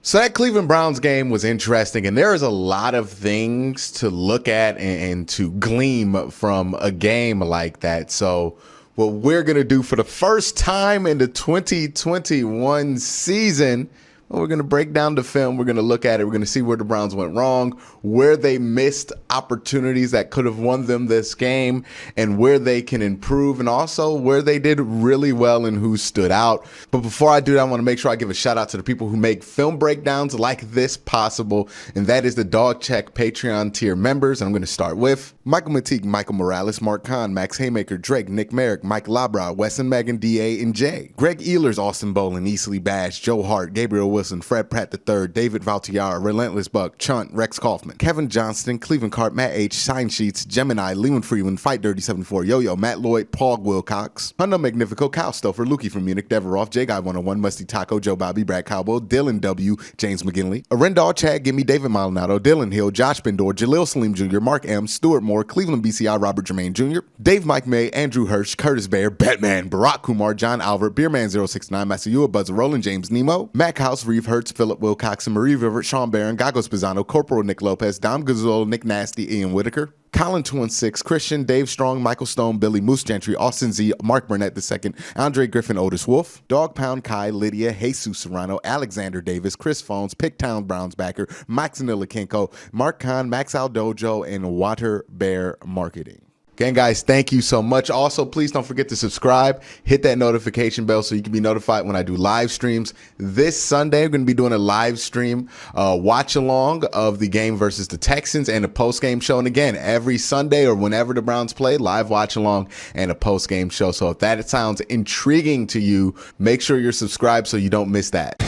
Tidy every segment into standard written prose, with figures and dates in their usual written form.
So that Cleveland Browns game was interesting, and there is a lot of things to look at and to glean from a game like that. So what we're going to do for the first time in the 2021 season, well, we're going to break down the film. We're going to look at it. We're going to see where the Browns went wrong, where they missed opportunities that could have won them this game, and where they can improve, and also where they did really well and who stood out. But before I do that, I want to make sure I give a shout out to the people who make film breakdowns like this possible, and that is the Dog Check Patreon tier members. And I'm going to start with Michael Mateague, Michael Morales, Mark Kahn, Max Haymaker, Drake, Nick Merrick, Mike Labra, Wesson, Megan, D.A., and Jay, Greg Ehlers, Austin Bolin, Easley Bash, Joe Hart, Gabriel Wilson, Fred Pratt III, David Valtiara, Relentless Buck, Chunt, Rex Kaufman, Kevin Johnston, Cleveland Cart, Matt H, Sign Sheets, Gemini, Lewin Freeman, Fight Dirty 74, Yo-Yo, Matt Lloyd, Paul Wilcox, Hundo Magnifico, Kyle Stouffer, Lukey from Munich, Deveroff, J Guy 101, Musty Taco, Joe Bobby, Brad Cowboy, Dylan W, James McGinley, Arendal, Chad Gimme, David Maldonado, Dylan Hill, Josh Bendor, Jalil Salim Jr., Mark M, Stuart Moore, Cleveland BCI, Robert Jermaine Jr., Dave Mike May, Andrew Hirsch, Curtis Bear, Batman, Barack Kumar, John Albert, Beerman 069, Masayua, Buzzer Roland, James Nemo, Mac House, Reeve Hertz, Philip Wilcox, Marie Rivert, Sean Barron, Gagos Pisano, Corporal Nick Lopez, Dom Gazzola, Nick Nasty, Ian Whitaker, Colin 216, Christian, Dave Strong, Michael Stone, Billy Moose Gentry, Austin Z, Mark Burnett II, Andre Griffin, Otis Wolf, Dog Pound Kai, Lydia, Jesus Serrano, Alexander Davis, Chris Phones, Picktown Browns backer, Max Nilikenko, Mark Khan, Max Aldojo, and Water Bear Marketing. Again, guys, thank you so much. Also, please don't forget to subscribe, hit that notification bell so you can be notified when I do live streams. This Sunday, I'm going to be doing a live stream watch along of the game versus the Texans and a post game show. And again, every Sunday or whenever the Browns play, live watch along and a post game show. So if that sounds intriguing to you, make sure you're subscribed so you don't miss that.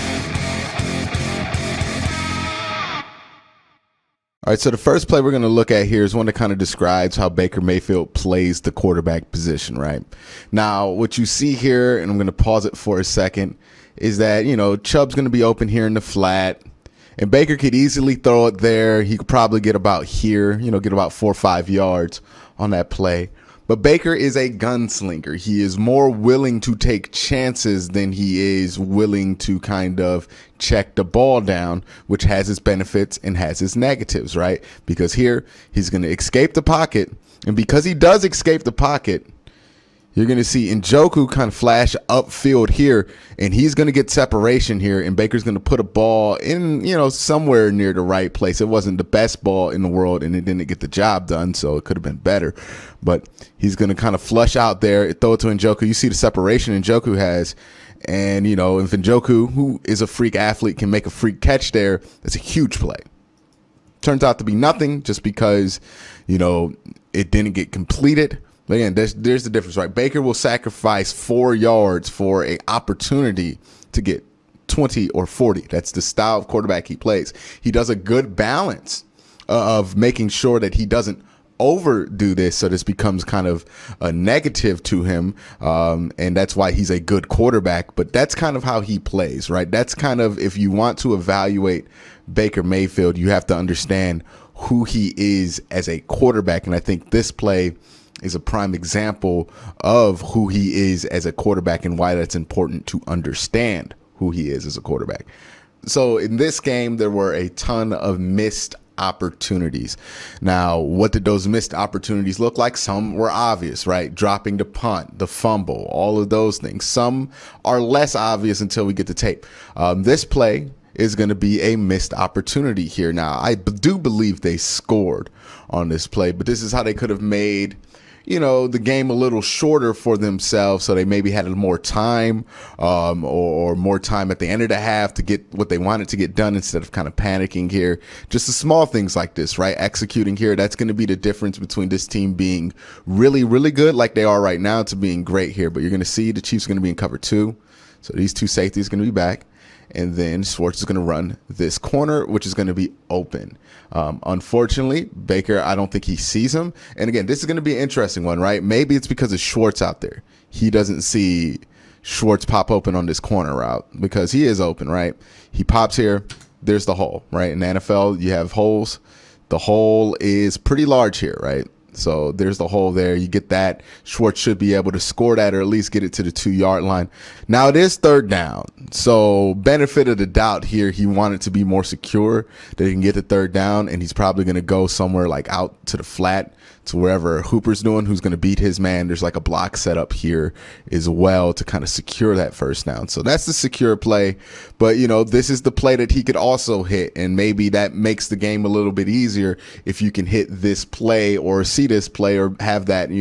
All right, so the first play we're going to look at here is one that kind of describes how Baker Mayfield plays the quarterback position, right? Now, what you see here, and I'm going to pause it for a second, is that, Chubb's going to be open here in the flat, and Baker could easily throw it there. He could probably get about here, get about 4 or 5 yards on that play. But Baker is a gunslinger. He is more willing to take chances than he is willing to kind of check the ball down, which has its benefits and has its negatives, right? Because here he's going to escape the pocket. And because he does escape the pocket, you're going to see Njoku kind of flash upfield here, and he's going to get separation here, and Baker's going to put a ball in, somewhere near the right place. It wasn't the best ball in the world, and it didn't get the job done, so it could have been better. But he's going to kind of flush out there, throw it to Njoku. You see the separation Njoku has, and, if Njoku, who is a freak athlete, can make a freak catch there, that's a huge play. Turns out to be nothing just because, it didn't get completed. But again, there's the difference, right? Baker will sacrifice 4 yards for an opportunity to get 20 or 40. That's the style of quarterback he plays. He does a good balance of making sure that he doesn't overdo this, so this becomes kind of a negative to him, and that's why he's a good quarterback. But that's kind of how he plays, right? That's kind of, if you want to evaluate Baker Mayfield, you have to understand who he is as a quarterback, and I think this play is a prime example of who he is as a quarterback and why that's important to understand who he is as a quarterback. So in this game, there were a ton of missed opportunities. Now, what did those missed opportunities look like? Some were obvious, right? Dropping the punt, the fumble, all of those things. Some are less obvious until we get to tape. This play is going to be a missed opportunity here. Now, I do believe they scored on this play, but this is how they could have made the game a little shorter for themselves, so they maybe had more time or more time at the end of the half to get what they wanted to get done instead of kind of panicking here. Just the small things like this, right? Executing here, that's going to be the difference between this team being really, really good like they are right now to being great here. But you're going to see the Chiefs are going to be in cover 2. So these two safeties are going to be back. And then Schwartz is going to run this corner, which is going to be open. Unfortunately, Baker, I don't think he sees him. And again, this is going to be an interesting one, right? Maybe it's because of Schwartz out there. He doesn't see Schwartz pop open on this corner route because he is open, right? He pops here. There's the hole, right? In the NFL, you have holes. The hole is pretty large here, right? So there's the hole there. You get that. Schwartz should be able to score that or at least get it to the 2-yard line. Now it is third down. So benefit of the doubt here. He wanted to be more secure that he can get the third down, and he's probably going to go somewhere like out to the flat to wherever Hooper's doing, who's going to beat his man. There's like a block set up here as well to kind of secure that first down. So that's the secure play. But, this is the play that he could also hit, and maybe that makes the game a little bit easier if you can hit this play or see this play or have that,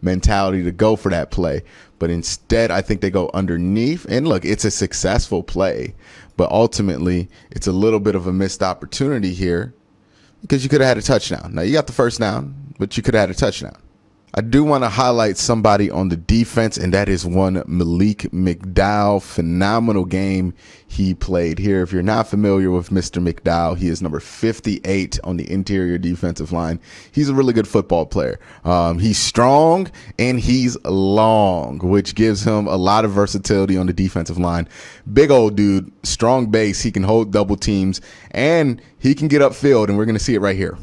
mentality to go for that play. But instead, I think they go underneath. And look, it's a successful play, but ultimately it's a little bit of a missed opportunity here because you could have had a touchdown. Now you got the first down, but you could have had a touchdown. I do want to highlight somebody on the defense, and that is one Malik McDowell. Phenomenal game he played here. If you're not familiar with Mr. McDowell, he is number 58 on the interior defensive line. He's a really good football player. He's strong and he's long, which gives him a lot of versatility on the defensive line. Big old dude, strong base. He can hold double teams and he can get upfield, and we're going to see it right here.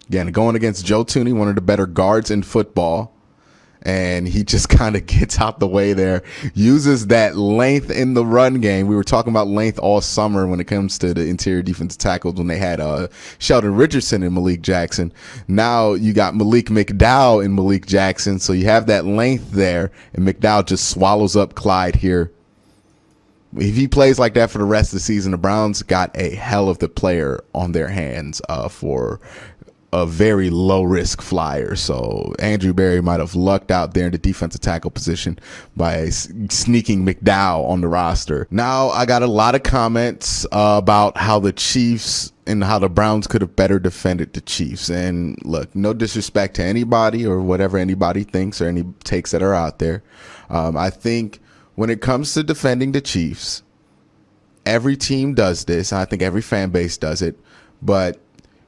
Again, going against Joe Thuney, one of the better guards in football, and he just kind of gets out the way there, uses that length in the run game. We were talking about length all summer when it comes to the interior defensive tackles when they had Sheldon Richardson and Malik Jackson. Now you got Malik McDowell and Malik Jackson, so you have that length there, and McDowell just swallows up Clyde here. If he plays like that for the rest of the season, the Browns got a hell of the player on their hands for a very low-risk flyer. So Andrew Berry might have lucked out there in the defensive tackle position by sneaking McDowell on the roster. Now, I got a lot of comments about how the Chiefs and how the Browns could have better defended the Chiefs. And look, no disrespect to anybody or whatever anybody thinks or any takes that are out there. I think when it comes to defending the Chiefs, every team does this. I think every fan base does it. But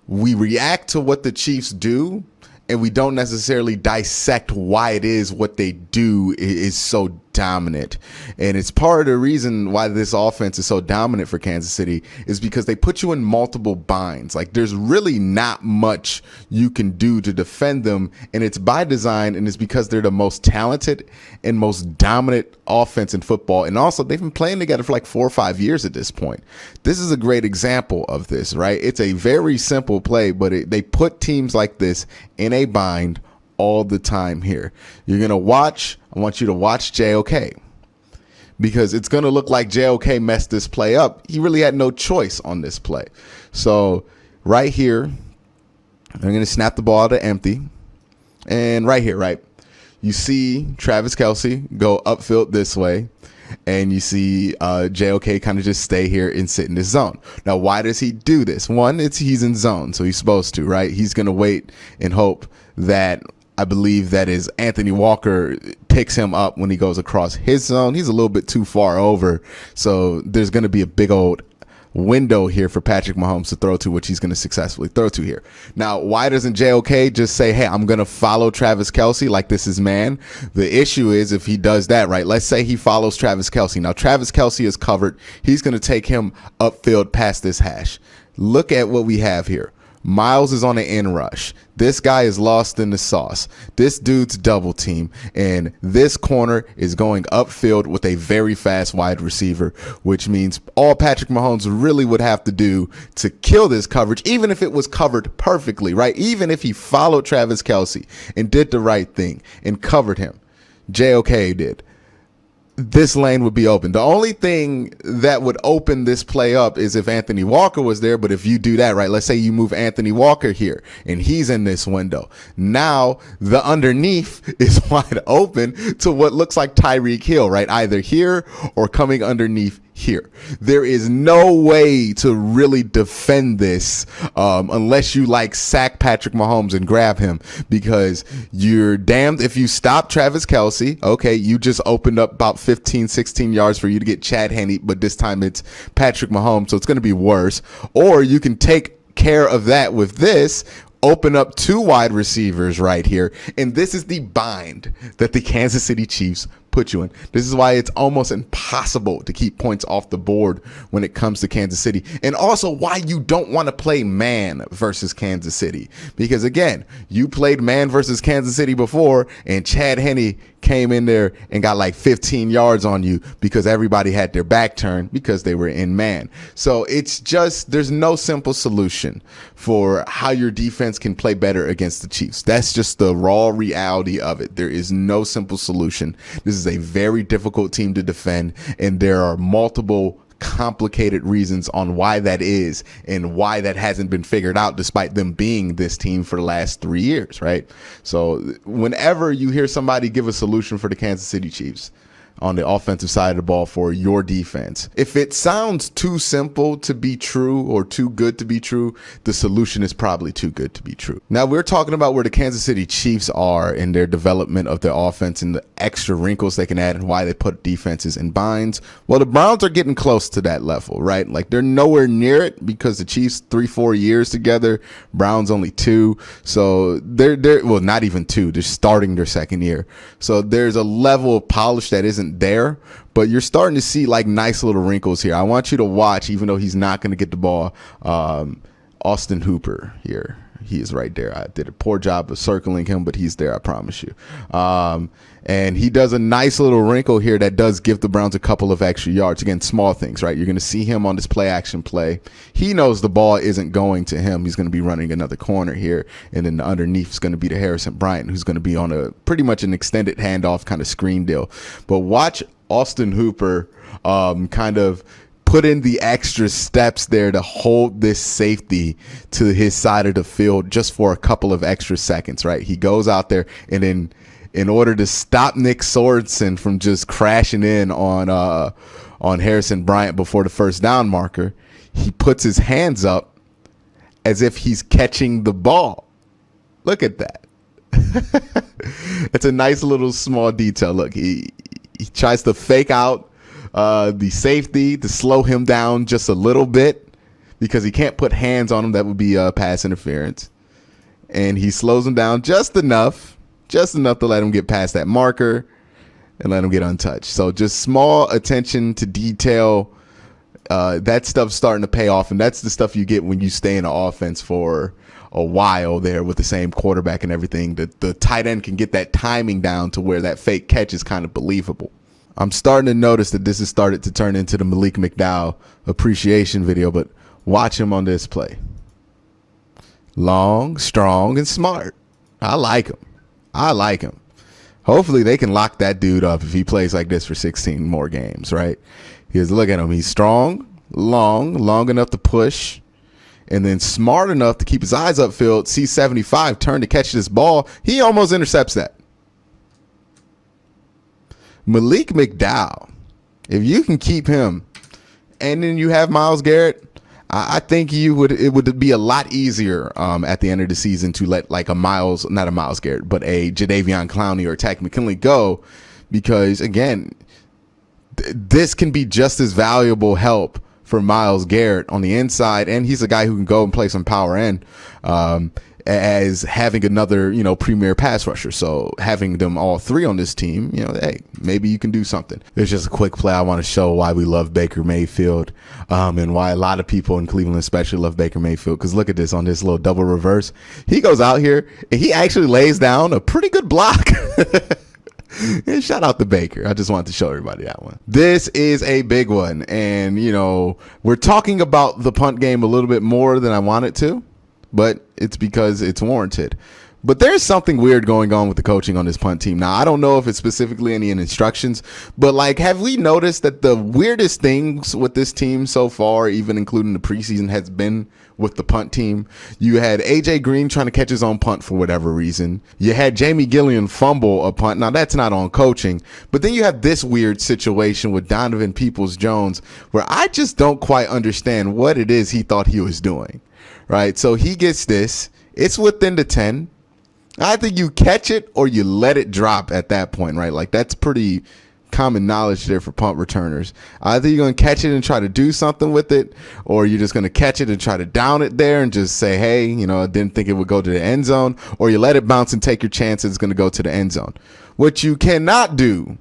we react to what the Chiefs do, and we don't necessarily dissect why it is what they do is so dominant. And it's part of the reason why this offense is so dominant for Kansas City is because they put you in multiple binds. Like, there's really not much you can do to defend them, and it's by design, and it's because they're the most talented and most dominant offense in football. And also, they've been playing together for like 4 or 5 years at this point. This is a great example of this, right? It's a very simple play, but they put teams like this in a bind all the time here. You're going to watch. I want you to watch JOK, because it's going to look like JOK messed this play up. He really had no choice on this play. So right here, I'm going to snap the ball to empty. And right here, right, you see Travis Kelce go upfield this way. And you see JOK kind of just stay here and sit in this zone. Now, why does he do this? One, he's in zone, so he's supposed to, right? He's going to wait and hope that, I believe that is Anthony Walker picks him up when he goes across his zone. He's a little bit too far over, so there's going to be a big old window here for Patrick Mahomes to throw to, which he's going to successfully throw to here. Now, why doesn't JOK just say, hey, I'm going to follow Travis Kelce like this is man? The issue is if he does that, right? Let's say he follows Travis Kelce. Now, Travis Kelce is covered. He's going to take him upfield past this hash. Look at what we have here. Miles is on an in rush. This guy is lost in the sauce. This dude's double team, and this corner is going upfield with a very fast wide receiver, which means all Patrick Mahomes really would have to do to kill this coverage, even if it was covered perfectly, right? Even if he followed Travis Kelce and did the right thing and covered him, JOK did, this lane would be open. The only thing that would open this play up is if Anthony Walker was there. But if you do that, right, let's say you move Anthony Walker here and he's in this window. Now the underneath is wide open to what looks like Tyreek Hill, right? Either here or coming underneath here. There is no way to really defend this unless you sack Patrick Mahomes and grab him, because you're damned if you stop Travis Kelce. Okay, you just opened up about 15, 16 yards for you to get Chad Henne, but this time it's Patrick Mahomes, so it's going to be worse. Or you can take care of that with this, open up 2 wide receivers right here, and this is the bind that the Kansas City Chiefs put you in. This is why it's almost impossible to keep points off the board when it comes to Kansas City. And also why you don't want to play man versus Kansas City. Because again, you played man versus Kansas City before, and Chad Henne came in there and got like 15 yards on you because everybody had their back turned because they were in man. So it's just, there's no simple solution for how your defense can play better against the Chiefs. That's just the raw reality of it. There is no simple solution. This is a very difficult team to defend, and there are multiple complicated reasons on why that is and why that hasn't been figured out despite them being this team for the last 3 years, right? So whenever you hear somebody give a solution for the Kansas City Chiefs on the offensive side of the ball for your defense, if it sounds too simple to be true or too good to be true, the solution is probably too good to be true. Now we're talking about where the Kansas City Chiefs are in their development of their offense and the extra wrinkles they can add and why they put defenses in binds. Well, the Browns are getting close to that level, right? Like they're nowhere near it because the Chiefs 3-4 years together, Browns only 2. So they're well, not even 2. They're starting their second year. So there's a level of polish that isn't there, but you're starting to see like nice little wrinkles here. I want you to watch, even though he's not going to get the ball, Austin Hooper here. He is right there. I did a poor job of circling him, but he's there, I promise you. And he does a nice little wrinkle here that does give the Browns a couple of extra yards. Again, small things, right? You're going to see him on this play action play. He knows the ball isn't going to him. He's going to be running another corner here. And then underneath is going to be to Harrison Bryant, who's going to be on a pretty much an extended handoff kind of screen deal. But watch Austin Hooper kind of put in the extra steps there to hold this safety to his side of the field just for a couple of extra seconds, right? He goes out there, and then in order to stop Nick Sorensen from just crashing in on Harrison Bryant before the first down marker, he puts his hands up as if he's catching the ball. Look at that. It's a nice little small detail. Look, he tries to fake out the safety to slow him down just a little bit because he can't put hands on him. That would be pass interference. And he slows him down just enough to let him get past that marker and let him get untouched. So just small attention to detail. That stuff's starting to pay off, and that's the stuff you get when you stay in the offense for a while there with the same quarterback and everything. The tight end can get that timing down to where that fake catch is kind of believable. I'm starting to notice that this has started to turn into the Malik McDowell appreciation video, but watch him on this play. Long, strong, and smart. I like him. Hopefully they can lock that dude up if he plays like this for 16 more games, right? Because look at him. He's strong, long enough to push, and then smart enough to keep his eyes upfield, see 75, turn to catch this ball. He almost intercepts that. Malik McDowell, if you can keep him, and then you have Myles Garrett, I think it would be a lot easier at the end of the season to let like not a Myles Garrett, but a Jadeveon Clowney or Takk McKinley go, because again, this can be just as valuable help for Myles Garrett on the inside, and he's a guy who can go and play some power end, as having another, premier pass rusher. So having them all three on this team, hey, maybe you can do something. There's just a quick play I want to show why we love Baker Mayfield, and why a lot of people in Cleveland especially love Baker Mayfield. Because look at this on this little double reverse. He goes out here and he actually lays down a pretty good block. And shout out to Baker. I just wanted to show everybody that one. This is a big one. And, we're talking about the punt game a little bit more than I wanted to, but it's because it's warranted. But there's something weird going on with the coaching on this punt team. Now, I don't know if it's specifically any instructions, but have we noticed that the weirdest things with this team so far, even including the preseason, has been with the punt team? You had AJ Green trying to catch his own punt for whatever reason. You had Jamie Gillian fumble a punt. Now, that's not on coaching. But then you have this weird situation with Donovan Peoples-Jones, where I just don't quite understand what it is he thought he was doing. Right? So he gets this. It's within the 10. Either you catch it or you let it drop at that point, right? That's pretty common knowledge there for punt returners. Either you're going to catch it and try to do something with it, or you're just going to catch it and try to down it there and just say, hey, I didn't think it would go to the end zone, or you let it bounce and take your chances it's going to go to the end zone. What you cannot do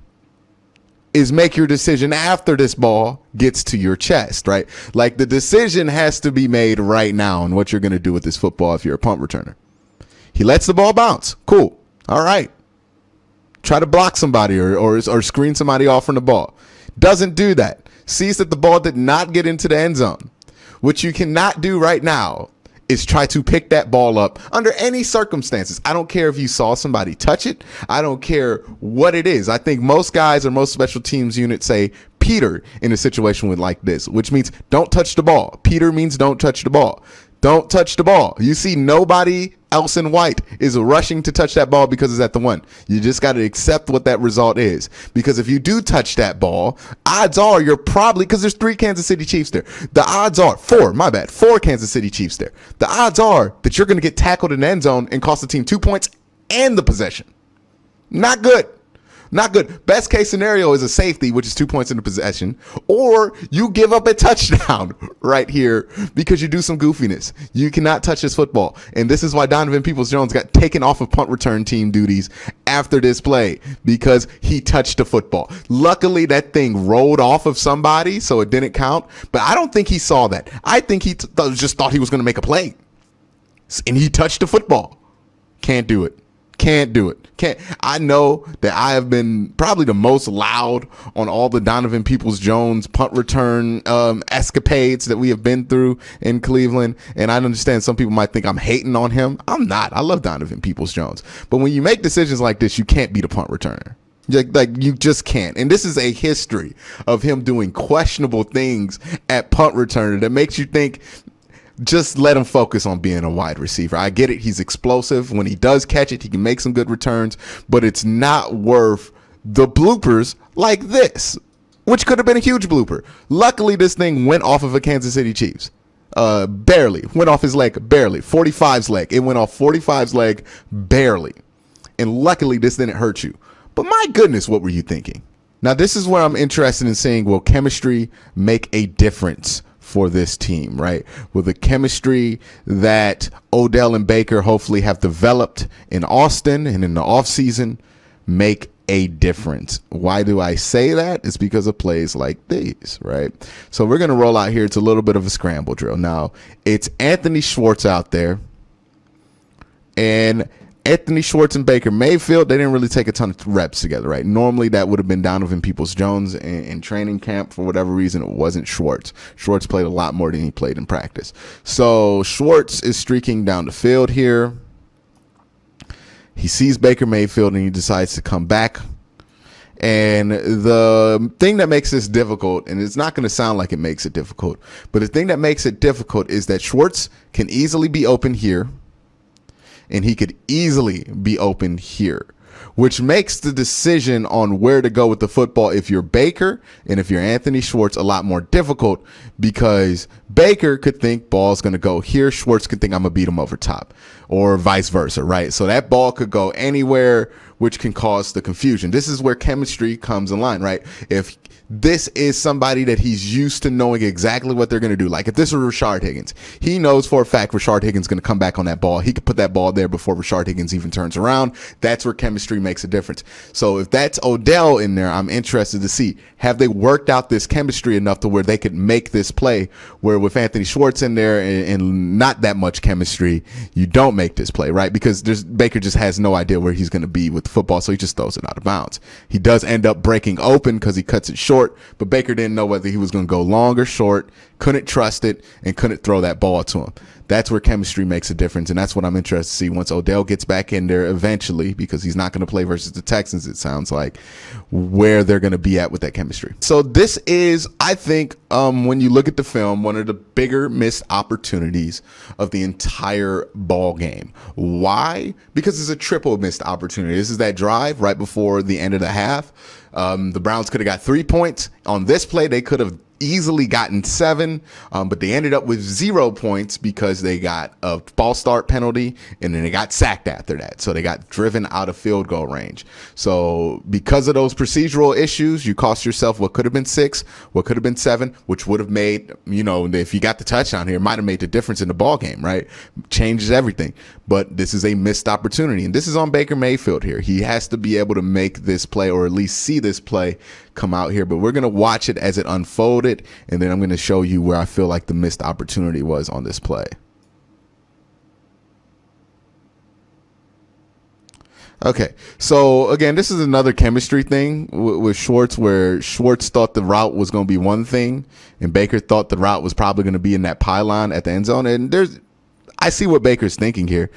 is make your decision after this ball gets to your chest, right? Like the decision has to be made right now on what you're going to do with this football if you're a punt returner. He lets the ball bounce. Cool. All right. Try to block somebody or screen somebody off from the ball. Doesn't do that. Sees that the ball did not get into the end zone. What you cannot do right now is try to pick that ball up under any circumstances. I don't care if you saw somebody touch it. I don't care what it is. I think most guys or most special teams units say Peter in a situation with like this, which means don't touch the ball. Peter means don't touch the ball. Don't touch the ball. You see nobody else in white is rushing to touch that ball because it's at the 1. You just got to accept what that result is. Because if you do touch that ball, odds are you're probably, because there's 3 Kansas City Chiefs there. The odds are, 4 Kansas City Chiefs there. The odds are that you're going to get tackled in the end zone and cost the team 2 points and the possession. Not good. Not good. Best case scenario is a safety, which is 2 points in the possession, or you give up a touchdown right here because you do some goofiness. You cannot touch this football. And this is why Donovan Peoples-Jones got taken off of punt return team duties after this play, because he touched the football. Luckily, that thing rolled off of somebody, so it didn't count. But I don't think he saw that. I think he just thought he was going to make a play. And he touched the football. Can't do it. Can't do it. Can't. I know that I have been probably the most loud on all the Donovan Peoples-Jones punt return escapades that we have been through in Cleveland. And I understand some people might think I'm hating on him. I'm not. I love Donovan Peoples-Jones. But when you make decisions like this, you can't be the punt returner. Like you just can't. And this is a history of him doing questionable things at punt returner that makes you think, just let him focus on being a wide receiver. I get it. He's explosive. When he does catch it, he can make some good returns, but it's not worth the bloopers like this, which could have been a huge blooper. Luckily, this thing went off of a Kansas City Chiefs. Barely. Went off his leg, barely. 45's leg. It went off 45's leg, barely. And luckily, this didn't hurt you. But my goodness, what were you thinking? Now, this is where I'm interested in seeing, will chemistry make a difference for this team, right? Will the chemistry that Odell and Baker hopefully have developed in Austin and in the offseason make a difference? Why do I say that? It's because of plays like these, right? So we're going to roll out here. It's a little bit of a scramble drill. Now, it's Anthony Schwartz out there, and Anthony Schwartz and Baker Mayfield, they didn't really take a ton of reps together, right? Normally that would have been Donovan Peoples-Jones in training camp. For whatever reason, it wasn't Schwartz. Schwartz played a lot more than he played in practice. So Schwartz is streaking down the field here. He sees Baker Mayfield and he decides to come back. And the thing that makes this difficult, and it's not going to sound like it makes it difficult, but the thing that makes it difficult is that Schwartz can easily be open here, and he could easily be open here, which makes the decision on where to go with the football if you're Baker and if you're Anthony Schwartz a lot more difficult, because Baker could think ball's going to go here. Schwartz could think I'm going to beat him over top, or vice versa, right? So that ball could go anywhere, which can cause the confusion. This is where chemistry comes in line, right? If this is somebody that he's used to knowing exactly what they're going to do. Like if this were Rashard Higgins, he knows for a fact Rashard Higgins is going to come back on that ball. He could put that ball there before Rashard Higgins even turns around. That's where chemistry makes a difference. So if that's Odell in there, I'm interested to see, have they worked out this chemistry enough to where they could make this play, where with Anthony Schwartz in there and not that much chemistry, you don't make this play, right? Because Baker just has no idea where he's going to be with the football, so he just throws it out of bounds. He does end up breaking open because he cuts it short, but Baker didn't know whether he was going to go long or short, couldn't trust it, and couldn't throw that ball to him. That's where chemistry makes a difference, and that's what I'm interested to see once Odell gets back in there eventually, because he's not going to play versus the Texans, it sounds like, where they're going to be at with that chemistry. So this is, I think, when you look at the film, one of the bigger missed opportunities of the entire ball game. Why? Because it's a triple missed opportunity. This is that drive right before the end of the half. The Browns could have got 3 points. On this play, they could have easily gotten 7, but they ended up with 0 points because they got a false start penalty and then they got sacked after that. So they got driven out of field goal range. So because of those procedural issues, you cost yourself what could have been 6, what could have been 7, which would have made, if you got the touchdown here, it might have made the difference in the ball game, right? Changes everything. But this is a missed opportunity. And this is on Baker Mayfield here. He has to be able to make this play, or at least see this play come out here. But we're going to watch it as it unfolded, and then I'm going to show you where I feel like the missed opportunity was on this play. Okay, so again, this is another chemistry thing with Schwartz, where Schwartz thought the route was going to be one thing, and Baker thought the route was probably going to be in that pylon at the end zone. And I see what Baker's thinking here.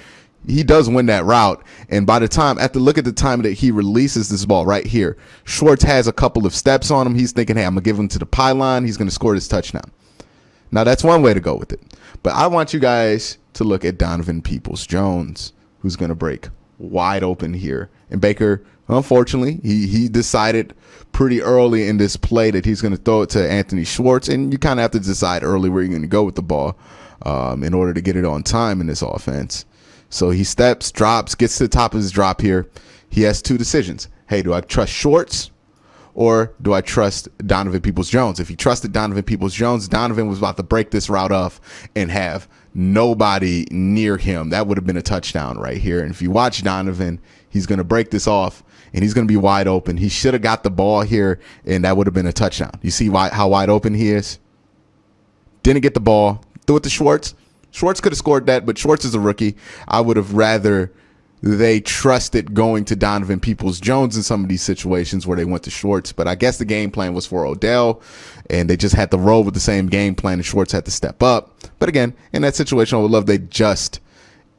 He does win that route, and by the time, look at the time that he releases this ball right here, Schwartz has a couple of steps on him. He's thinking, hey, I'm going to give him to the pylon. He's going to score this touchdown. Now, that's one way to go with it. But I want you guys to look at Donovan Peoples-Jones, who's going to break wide open here. And Baker, unfortunately, he decided pretty early in this play that he's going to throw it to Anthony Schwartz, and you kind of have to decide early where you're going to go with the ball in order to get it on time in this offense. So he steps, drops, gets to the top of his drop here. He has 2 decisions. Hey, do I trust Schwartz or do I trust Donovan Peoples-Jones? If he trusted Donovan Peoples-Jones, Donovan was about to break this route off and have nobody near him. That would have been a touchdown right here. And if you watch Donovan, he's going to break this off and he's going to be wide open. He should have got the ball here, and that would have been a touchdown. You see how wide open he is? Didn't get the ball. Threw it to Schwartz. Schwartz could have scored that, but Schwartz is a rookie. I would have rather they trusted going to Donovan Peoples-Jones in some of these situations where they went to Schwartz. But I guess the game plan was for Odell, and they just had to roll with the same game plan, and Schwartz had to step up. But again, in that situation, I would love they just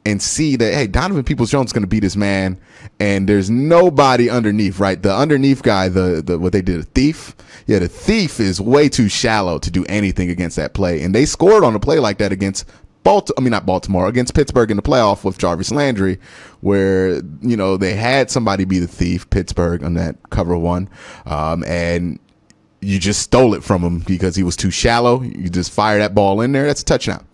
and see that, hey, Donovan Peoples-Jones is going to beat his man, and there's nobody underneath, right? The underneath guy, the what they did, a thief. Yeah, the thief is way too shallow to do anything against that play, and they scored on a play like that against against Pittsburgh in the playoff with Jarvis Landry, where, they had somebody be the thief, Pittsburgh, on that cover 1. And you just stole it from him because he was too shallow. You just fire that ball in there. That's a touchdown.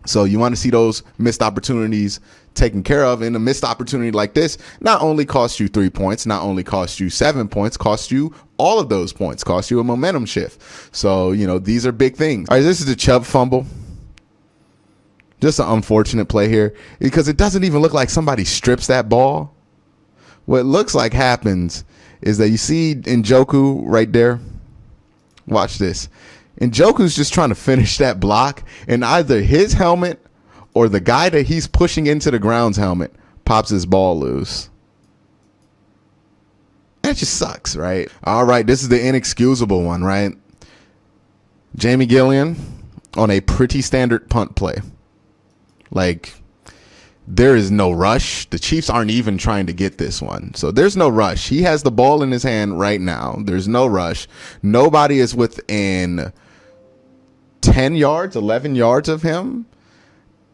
So you want to see those missed opportunities taken care of. And a missed opportunity like this not only costs you 3 points, not only costs you 7 points, costs you all of those points, costs you a momentum shift. So, these are big things. All right, this is the Chubb fumble. Just an unfortunate play here because it doesn't even look like somebody strips that ball. What it looks like happens is that you see Njoku right there. Watch this. Njoku's just trying to finish that block, and either his helmet or the guy that he's pushing into the ground's helmet pops his ball loose. That just sucks, right? All right, this is the inexcusable one, right? Jamie Gillian on a pretty standard punt play. Like, there is no rush. The Chiefs aren't even trying to get this one. So there's no rush. He has the ball in his hand right now. There's no rush. Nobody is within 10 yards, 11 yards of him.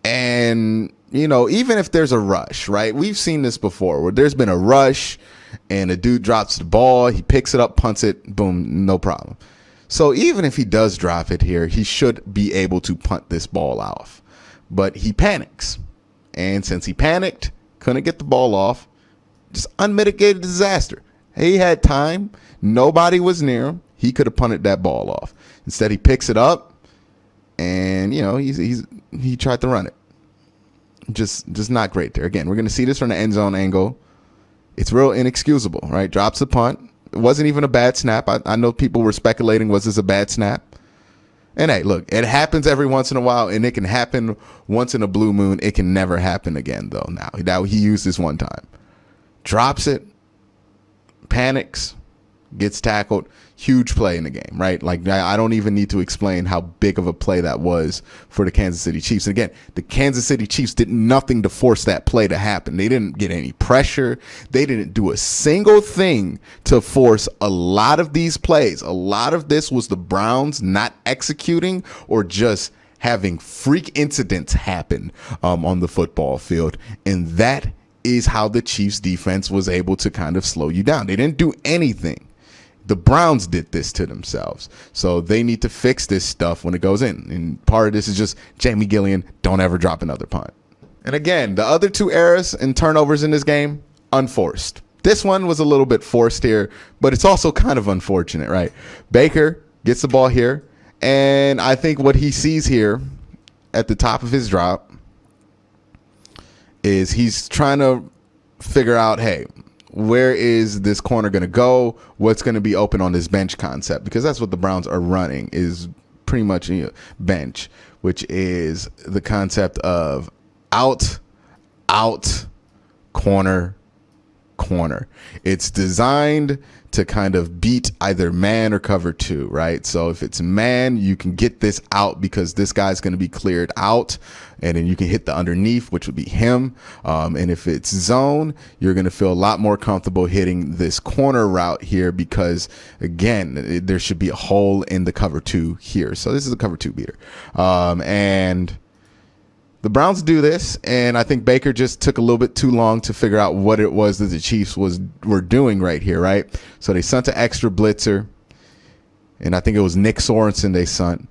And, even if there's a rush, right? We've seen this before where there's been a rush and a dude drops the ball. He picks it up, punts it, boom, no problem. So even if he does drop it here, he should be able to punt this ball off. But he panics. And since he panicked, couldn't get the ball off, just unmitigated disaster. He had time. Nobody was near him. He could have punted that ball off. Instead, he picks it up, and, he tried to run it. Just not great there. Again, we're going to see this from the end zone angle. It's real inexcusable, right? Drops the punt. It wasn't even a bad snap. I know people were speculating, was this a bad snap? And hey, look, it happens every once in a while, and it can happen once in a blue moon. It can never happen again, though. Now he used this one time. Drops it, panics, gets tackled. Huge play in the game, right? Like, I don't even need to explain how big of a play that was for the Kansas City Chiefs. And again, the Kansas City Chiefs did nothing to force that play to happen. They didn't get any pressure. They didn't do a single thing to force a lot of these plays. A lot of this was the Browns not executing or just having freak incidents happen on the football field. And that is how the Chiefs defense was able to kind of slow you down. They didn't do anything. The Browns did this to themselves. So they need to fix this stuff when it goes in. And part of this is just Jamie Gillian, don't ever drop another punt. And again, the other 2 errors and turnovers in this game, unforced. This one was a little bit forced here, but it's also kind of unfortunate, right? Baker gets the ball here, and I think what he sees here at the top of his drop is he's trying to figure out, hey, where is this corner going to go? What's going to be open on this bench concept? Because that's what the Browns are running, is pretty much bench, which is the concept of out, corner. It's designed to kind of beat either man or cover 2, right? So if it's man, you can get this out because this guy's going to be cleared out, and then you can hit the underneath, which would be him. And if it's zone, you're going to feel a lot more comfortable hitting this corner route here because, again, there should be a hole in the cover 2 here. So this is a cover 2 beater. And the Browns do this, and I think Baker just took a little bit too long to figure out what it was that the Chiefs were doing right here, right? So they sent an extra blitzer, and I think it was Nick Sorensen they sent.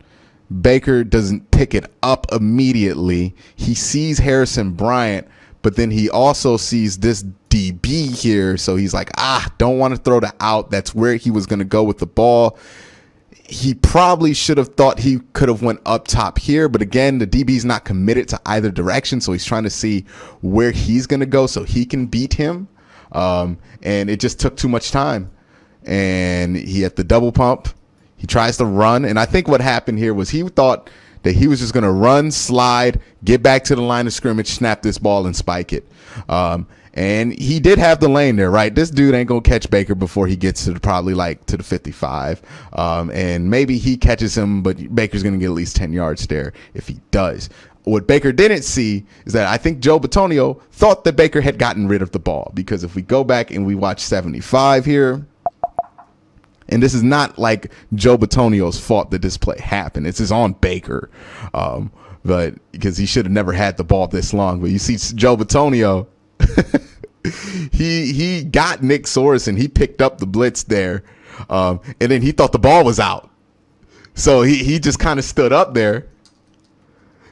Baker doesn't pick it up immediately. He sees Harrison Bryant, but then he also sees this DB here, so he's like, don't want to throw the out. That's where he was going to go with the ball. He probably should have thought he could have went up top here. But again, the DB's not committed to either direction. So he's trying to see where he's going to go so he can beat him. And it just took too much time. And he had the double pump. He tries to run. And I think what happened here was he thought that he was just going to run, slide, get back to the line of scrimmage, snap this ball and spike it. And he did have the lane there, right? This dude ain't going to catch Baker before he gets to probably like to the 55. And maybe he catches him, but Baker's going to get at least 10 yards there if he does. What Baker didn't see is that I think Joe Bitonio thought that Baker had gotten rid of the ball, because if we go back and we watch 75 here, and this is not like Joe Bitonio's fault that this play happened. It's on Baker, but because he should have never had the ball this long. But you see Joe Bitonio, he got Nick Sorensen. He picked up the blitz there, and then he thought the ball was out. So he just kind of stood up there.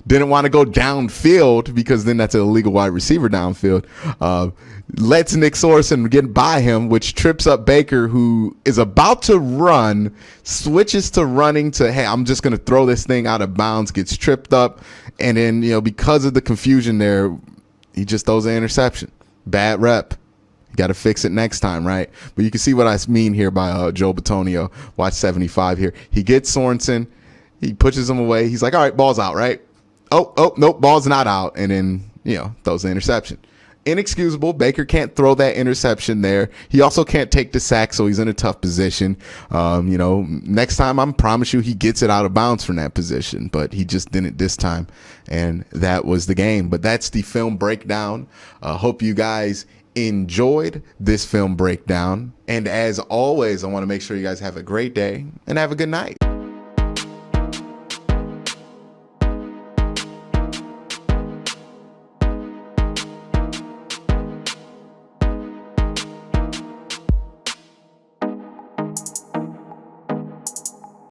Didn't want to go downfield because then that's an illegal wide receiver downfield. Lets Nick Sorensen get by him, which trips up Baker, who is about to run, switches to running to, hey, I'm just going to throw this thing out of bounds, gets tripped up. And then, because of the confusion there, he just throws an interception. Bad rep. You got to fix it next time, right? But you can see what I mean here by Joe Bitonio. Watch 75 here. He gets Sorensen. He pushes him away. He's like, all right, ball's out, right? Oh, nope, ball's not out. And then, throws the interception. Inexcusable. Baker can't throw that interception there. He also can't take the sack, so he's in a tough position. Next time, I promise you he gets it out of bounds from that position, but he just didn't this time, and that was the game. But that's the film breakdown. Hope you guys enjoyed this film breakdown. And as always, I want to make sure you guys have a great day and have a good night.